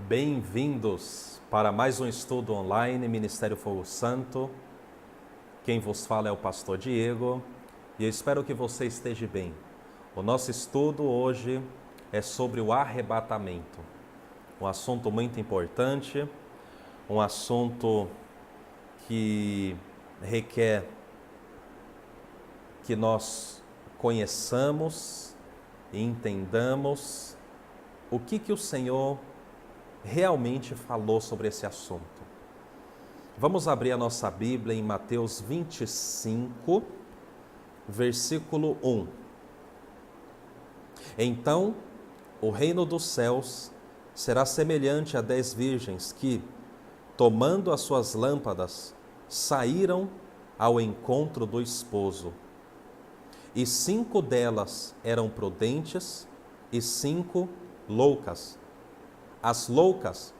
Bem-vindos para mais um estudo online, Ministério Fogo Santo. Quem vos fala é o pastor Diego e eu espero que você esteja bem. O nosso estudo hoje é sobre o arrebatamento, um assunto muito importante, um assunto que requer que nós conheçamos e entendamos o que o Senhor realmente falou sobre esse assunto. Vamos abrir a nossa Bíblia em Mateus 25, versículo 1. Então, o reino dos céus será semelhante a 10 virgens que, tomando as suas lâmpadas, saíram ao encontro do esposo. E 5 delas eram prudentes e 5 loucas. As loucas,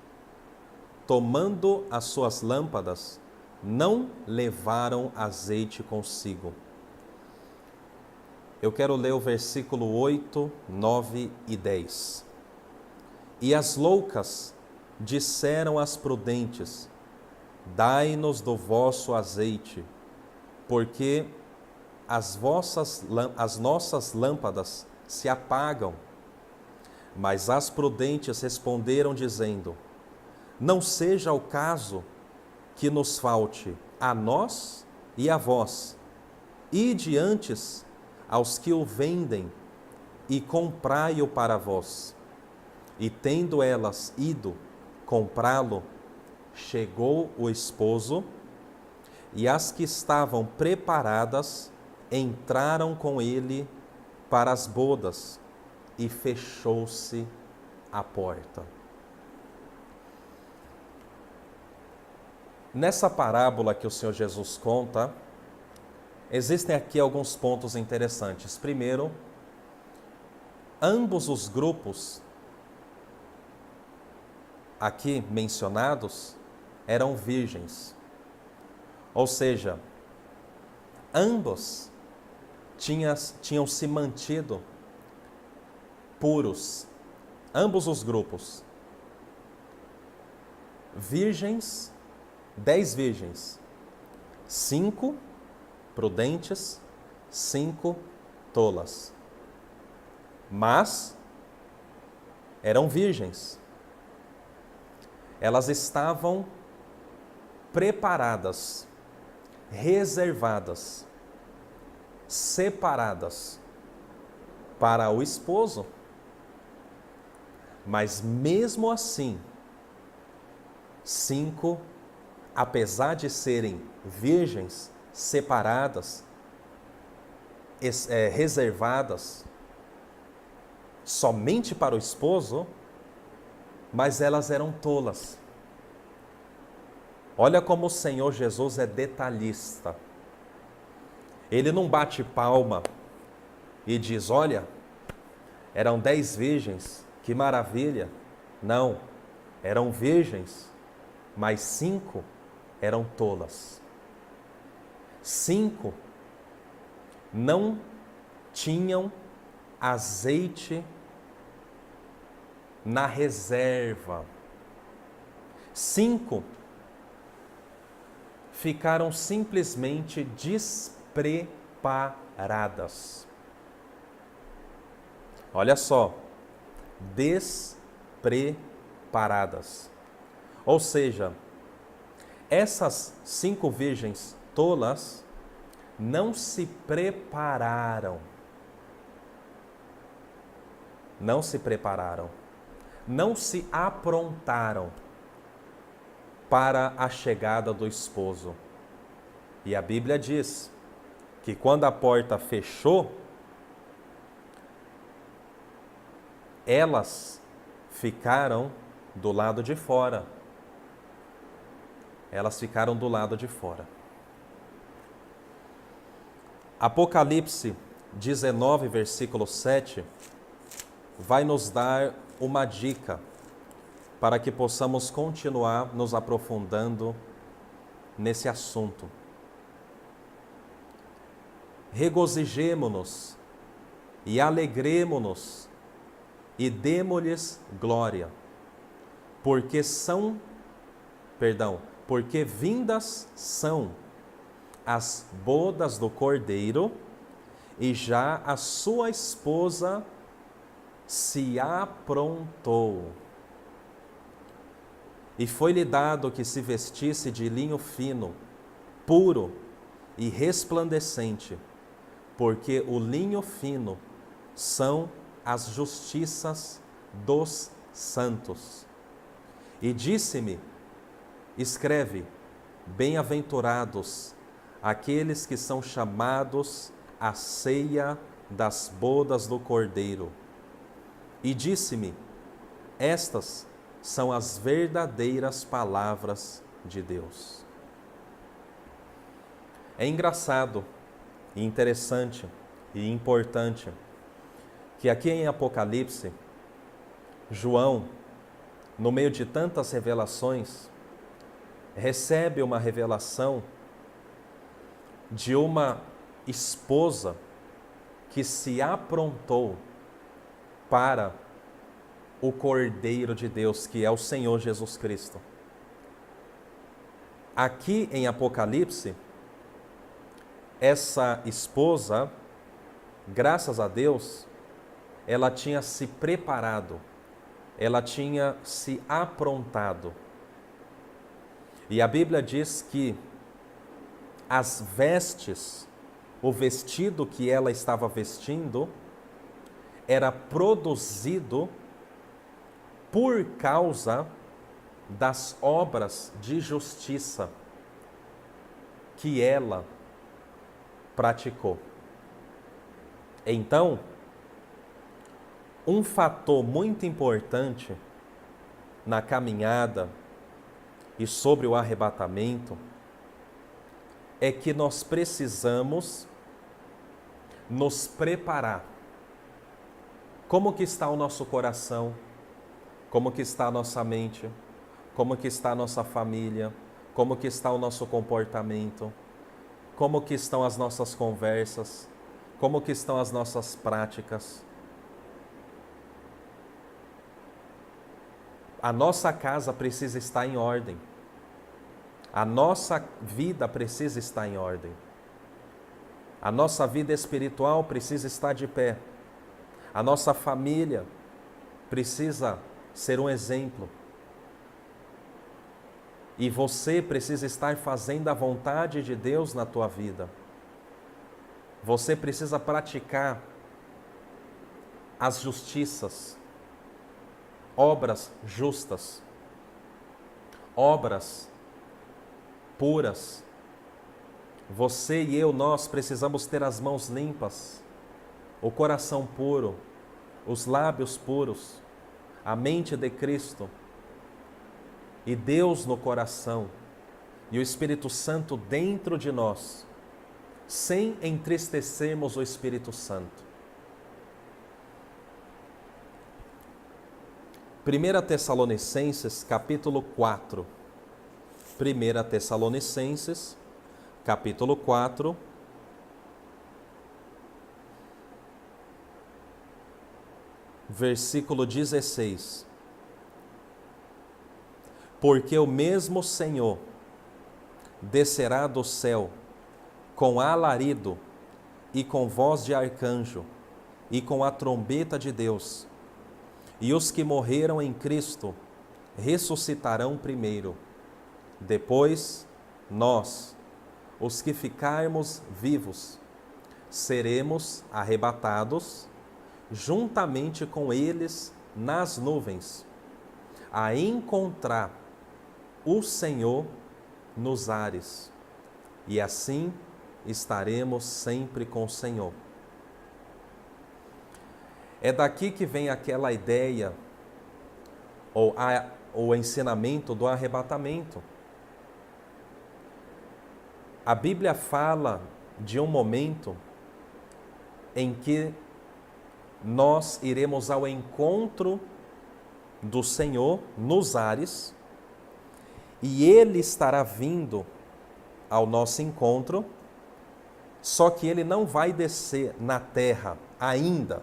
tomando as suas lâmpadas, não levaram azeite consigo. Eu quero ler o versículo 8, 9 e 10. E as loucas disseram às prudentes: dai-nos do vosso azeite, porque as nossas lâmpadas se apagam. Mas as prudentes responderam dizendo: não seja o caso que nos falte a nós e a vós. Ide antes aos que o vendem e comprai-o para vós. E tendo elas ido comprá-lo, chegou o esposo, e as que estavam preparadas entraram com ele para as bodas, e fechou-se a porta. Nessa parábola que o Senhor Jesus conta, existem aqui alguns pontos interessantes. Primeiro, ambos os grupos aqui mencionados eram virgens. Ou seja, ambos tinham se mantido puros. Ambos os grupos. Virgens, 10 virgens. 5 prudentes, 5 tolas. Mas eram virgens. Elas estavam preparadas, reservadas, separadas para o esposo. Mas mesmo assim, 5, apesar de serem virgens, separadas, reservadas somente para o esposo, mas elas eram tolas. Olha como o Senhor Jesus é detalhista. Ele não bate palma e diz: olha, eram 10 virgens, que maravilha. Não, eram virgens, mas 5 eram tolas. 5 não tinham azeite na reserva. 5 ficaram simplesmente despreparadas. Olha só, despreparadas. Ou seja, essas 5 virgens tolas não se prepararam. Não se prepararam. Não se aprontaram para a chegada do esposo. E a Bíblia diz que quando a porta fechou, elas ficaram do lado de fora. Elas ficaram do lado de fora. Apocalipse 19, versículo 7, vai nos dar uma dica para que possamos continuar nos aprofundando nesse assunto. Regozijemo-nos e alegremo-nos e demo-lhes glória, porque vindas são as bodas do Cordeiro, e já a sua esposa se aprontou. E foi-lhe dado que se vestisse de linho fino, puro e resplandecente, porque o linho fino são as justiças dos santos. E disse-me: escreve, bem-aventurados aqueles que são chamados à ceia das bodas do Cordeiro. E disse-me: estas são as verdadeiras palavras de Deus. É engraçado, e interessante e importante que aqui em Apocalipse, João, no meio de tantas revelações, recebe uma revelação de uma esposa que se aprontou para o Cordeiro de Deus, que é o Senhor Jesus Cristo. Aqui em Apocalipse, essa esposa, graças a Deus, ela tinha se preparado, ela tinha se aprontado. E a Bíblia diz que as vestes, o vestido que ela estava vestindo, era produzido por causa das obras de justiça que ela praticou. Então, um fator muito importante na caminhada e sobre o arrebatamento é que nós precisamos nos preparar. Como que está o nosso coração? Como que está a nossa mente? Como que está a nossa família? Como que está o nosso comportamento? Como que estão as nossas conversas? Como que estão as nossas práticas? A nossa casa precisa estar em ordem. A nossa vida precisa estar em ordem. A nossa vida espiritual precisa estar de pé. A nossa família precisa ser um exemplo. E você precisa estar fazendo a vontade de Deus na tua vida. Você precisa praticar as justiças, obras justas, obras puras. Você e eu, nós precisamos ter as mãos limpas, o coração puro, os lábios puros, a mente de Cristo, e Deus no coração, e o Espírito Santo dentro de nós, sem entristecermos o Espírito Santo. 1 Tessalonicenses, capítulo 4. 1 Tessalonicenses, capítulo 4, versículo 16. Porque o mesmo Senhor descerá do céu com alarido e com voz de arcanjo e com a trombeta de Deus, e os que morreram em Cristo ressuscitarão primeiro. Depois, nós, os que ficarmos vivos, seremos arrebatados juntamente com eles nas nuvens, a encontrar o Senhor nos ares, e assim estaremos sempre com o Senhor. É daqui que vem aquela ideia, ou o ensinamento do arrebatamento. A Bíblia fala de um momento em que nós iremos ao encontro do Senhor nos ares, e Ele estará vindo ao nosso encontro, só que Ele não vai descer na terra ainda.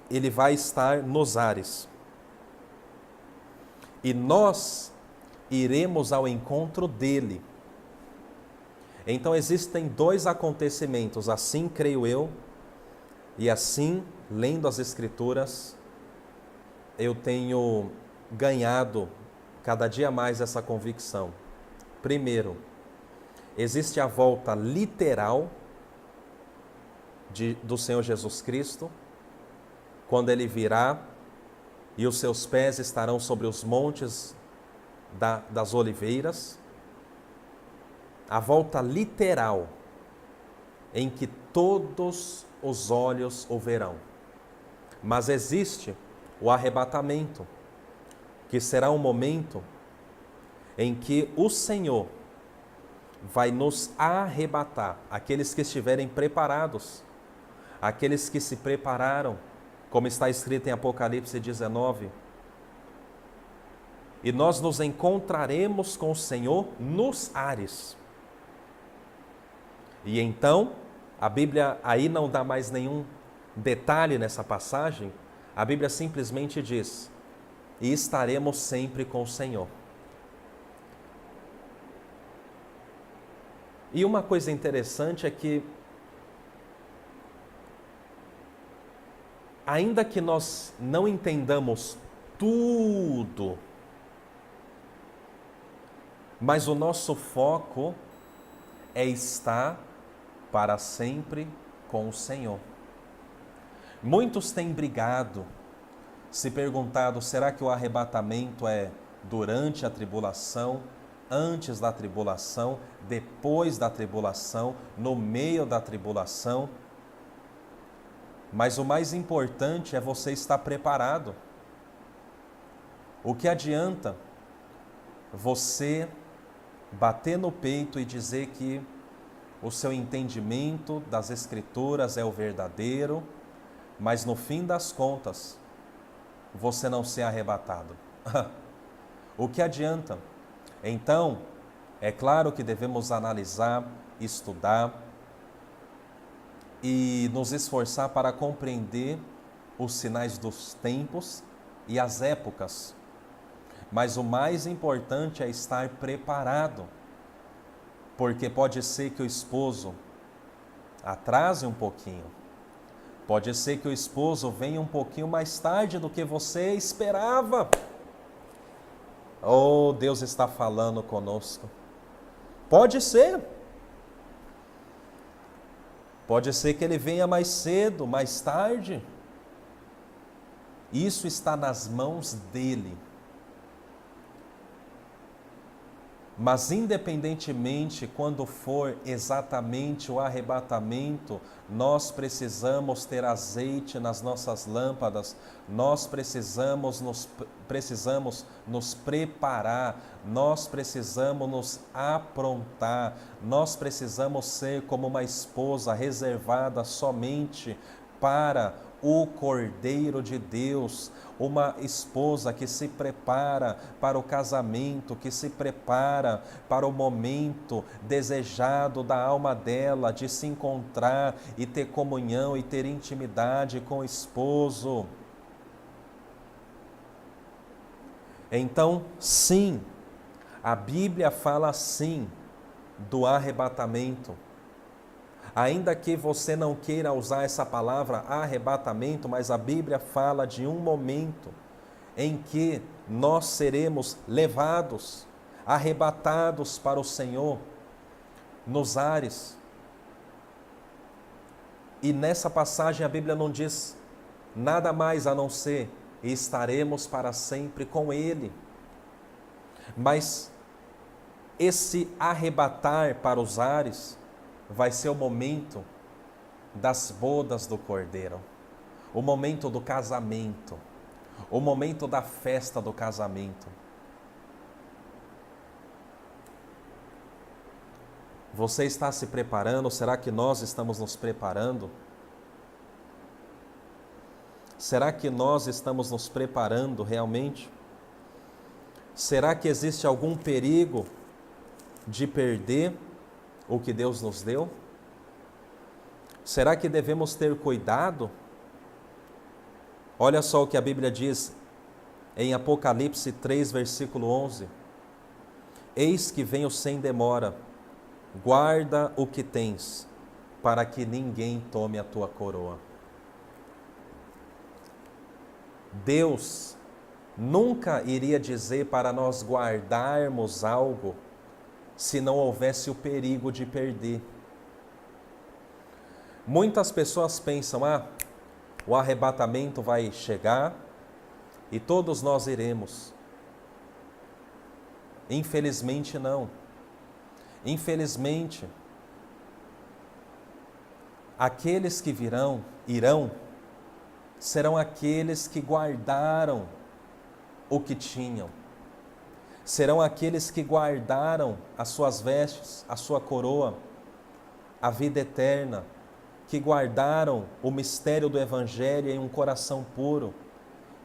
Ele vai estar nos ares. e nós iremos ao encontro dele. Então existem dois acontecimentos, assim creio eu, e assim, lendo as Escrituras, eu tenho ganhado cada dia mais essa convicção. Primeiro, existe a volta literal do Senhor Jesus Cristo, quando Ele virá e os seus pés estarão sobre os montes das oliveiras. A volta literal, em que todos os olhos o verão. Mas existe o arrebatamento, que será um momento em que o Senhor vai nos arrebatar, aqueles que estiverem preparados, aqueles que se prepararam, como está escrito em Apocalipse 19. E nós nos encontraremos com o Senhor nos ares. E então, a Bíblia aí não dá mais nenhum detalhe nessa passagem, a Bíblia simplesmente diz: e estaremos sempre com o Senhor. E uma coisa interessante é que, ainda que nós não entendamos tudo, mas o nosso foco é estar para sempre com o Senhor. Muitos têm brigado, se perguntado, será que o arrebatamento é durante a tribulação, antes da tribulação, depois da tribulação, no meio da tribulação? Mas o mais importante é você estar preparado. O que adianta você bater no peito e dizer que o seu entendimento das Escrituras é o verdadeiro, mas no fim das contas, você não ser arrebatado? O que adianta? Então, é claro que devemos analisar, estudar e nos esforçar para compreender os sinais dos tempos e as épocas. Mas o mais importante é estar preparado, porque pode ser que o esposo atrase um pouquinho, pode ser que o esposo venha um pouquinho mais tarde do que você esperava. Oh, Deus está falando conosco. Pode ser que ele venha mais cedo, mais tarde. Isso está nas mãos dele. Mas independentemente quando for exatamente o arrebatamento, nós precisamos ter azeite nas nossas lâmpadas, nós precisamos nos preparar, nós precisamos nos aprontar, nós precisamos ser como uma esposa reservada somente para o Cordeiro de Deus, uma esposa que se prepara para o casamento, que se prepara para o momento desejado da alma dela, de se encontrar e ter comunhão e ter intimidade com o esposo. Então, sim, a Bíblia fala sim do arrebatamento. Ainda que você não queira usar essa palavra arrebatamento, mas a Bíblia fala de um momento em que nós seremos levados, arrebatados para o Senhor nos ares. E nessa passagem a Bíblia não diz nada mais a não ser: e estaremos para sempre com Ele. Mas esse arrebatar para os ares vai ser o momento das bodas do Cordeiro, o momento do casamento, o momento da festa do casamento. Você está se preparando? Será que nós estamos nos preparando? Será que nós estamos nos preparando realmente? Será que existe algum perigo de perder o que Deus nos deu? Será que devemos ter cuidado? Olha só o que a Bíblia diz em Apocalipse 3, versículo 11: Eis que venho sem demora, guarda o que tens, para que ninguém tome a tua coroa. Deus nunca iria dizer para nós guardarmos algo se não houvesse o perigo de perder. Muitas pessoas pensam, o arrebatamento vai chegar e todos nós iremos. Infelizmente não. Infelizmente, aqueles que irão, serão aqueles que guardaram o que tinham. Serão aqueles que guardaram as suas vestes, a sua coroa, a vida eterna, que guardaram o mistério do Evangelho em um coração puro,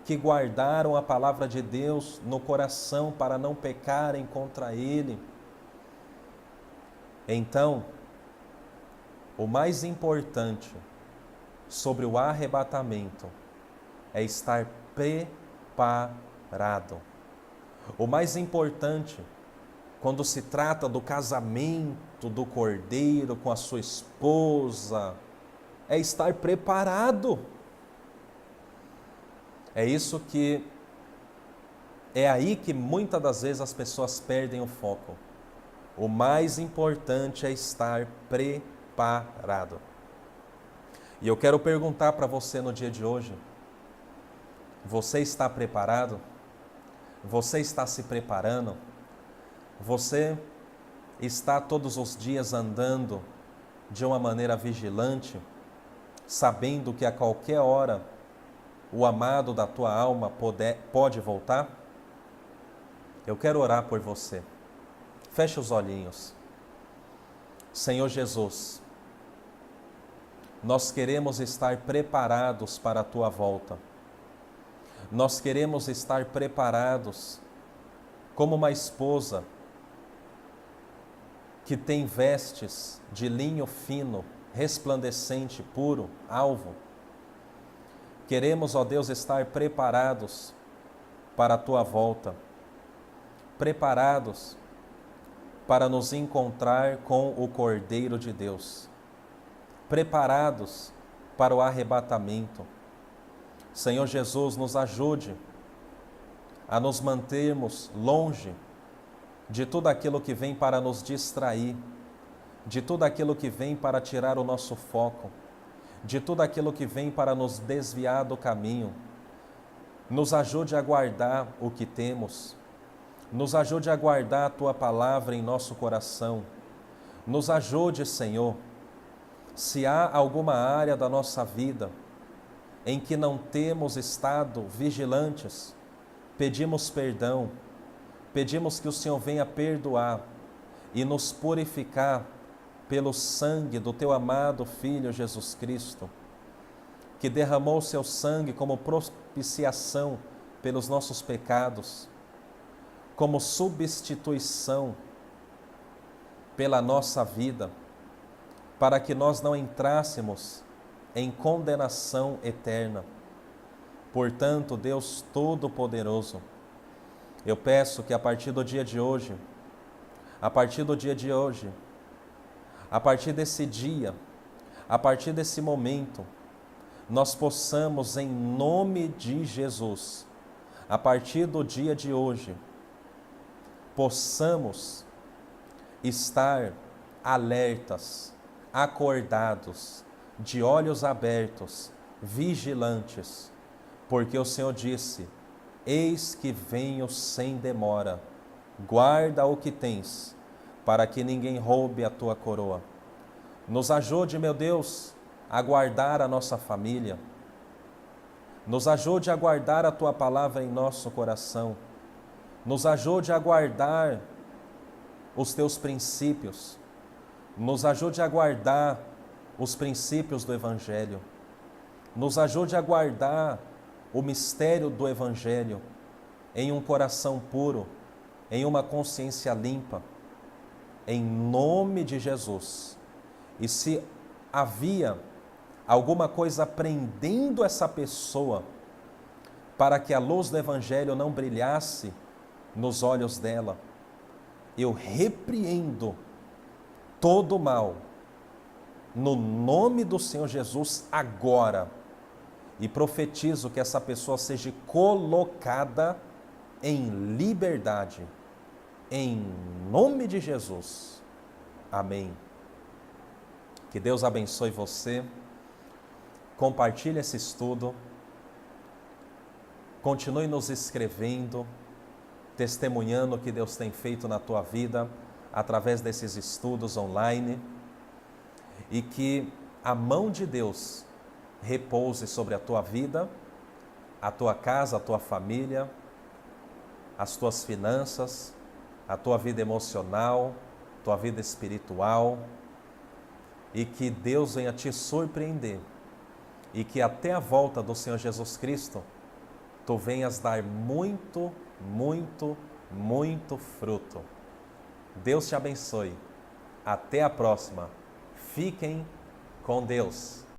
que guardaram a palavra de Deus no coração para não pecarem contra Ele. Então, o mais importante sobre o arrebatamento é estar preparado. O mais importante, quando se trata do casamento do cordeiro com a sua esposa, é estar preparado. É aí que muitas das vezes as pessoas perdem o foco. O mais importante é estar preparado. E eu quero perguntar para você no dia de hoje: você está preparado? Você está se preparando? Você está todos os dias andando de uma maneira vigilante, sabendo que a qualquer hora o amado da tua alma pode voltar? Eu quero orar por você. Feche os olhinhos. Senhor Jesus, nós queremos estar preparados para a tua volta. Nós queremos estar preparados como uma esposa que tem vestes de linho fino, resplandecente, puro, alvo. Queremos, ó Deus, estar preparados para a tua volta, preparados para nos encontrar com o Cordeiro de Deus, preparados para o arrebatamento. Senhor Jesus, nos ajude a nos mantermos longe de tudo aquilo que vem para nos distrair, de tudo aquilo que vem para tirar o nosso foco, de tudo aquilo que vem para nos desviar do caminho. Nos ajude a guardar o que temos, nos ajude a guardar a Tua palavra em nosso coração. Nos ajude, Senhor, se há alguma área da nossa vida em que não temos estado vigilantes, pedimos perdão, pedimos que o Senhor venha perdoar e nos purificar pelo sangue do Teu amado Filho Jesus Cristo, que derramou Seu sangue como propiciação pelos nossos pecados, como substituição pela nossa vida, para que nós não entrássemos em condenação eterna. Portanto, Deus Todo-Poderoso, eu peço que a partir desse dia, a partir desse momento, nós possamos, em nome de Jesus, a partir do dia de hoje, possamos estar alertas, acordados, de olhos abertos, vigilantes, porque o Senhor disse: eis que venho sem demora, guarda o que tens, para que ninguém roube a tua coroa. Nos ajude, meu Deus, a guardar a nossa família, nos ajude a guardar a tua palavra em nosso coração, nos ajude a guardar os teus princípios, nos ajude a guardar os princípios do Evangelho, nos ajude a guardar o mistério do Evangelho em um coração puro, em uma consciência limpa, em nome de Jesus. E se havia alguma coisa prendendo essa pessoa para que a luz do Evangelho não brilhasse nos olhos dela. Eu repreendo todo o mal, no nome do Senhor Jesus, agora, e profetizo que essa pessoa seja colocada em liberdade, em nome de Jesus. Amém. Que Deus abençoe você. Compartilhe esse estudo. Continue nos escrevendo, testemunhando o que Deus tem feito na tua vida através desses estudos online. E que a mão de Deus repouse sobre a tua vida, a tua casa, a tua família, as tuas finanças, a tua vida emocional, tua vida espiritual, e que Deus venha te surpreender, e que até a volta do Senhor Jesus Cristo, tu venhas dar muito, muito, muito fruto. Deus te abençoe. Até a próxima. Fiquem com Deus.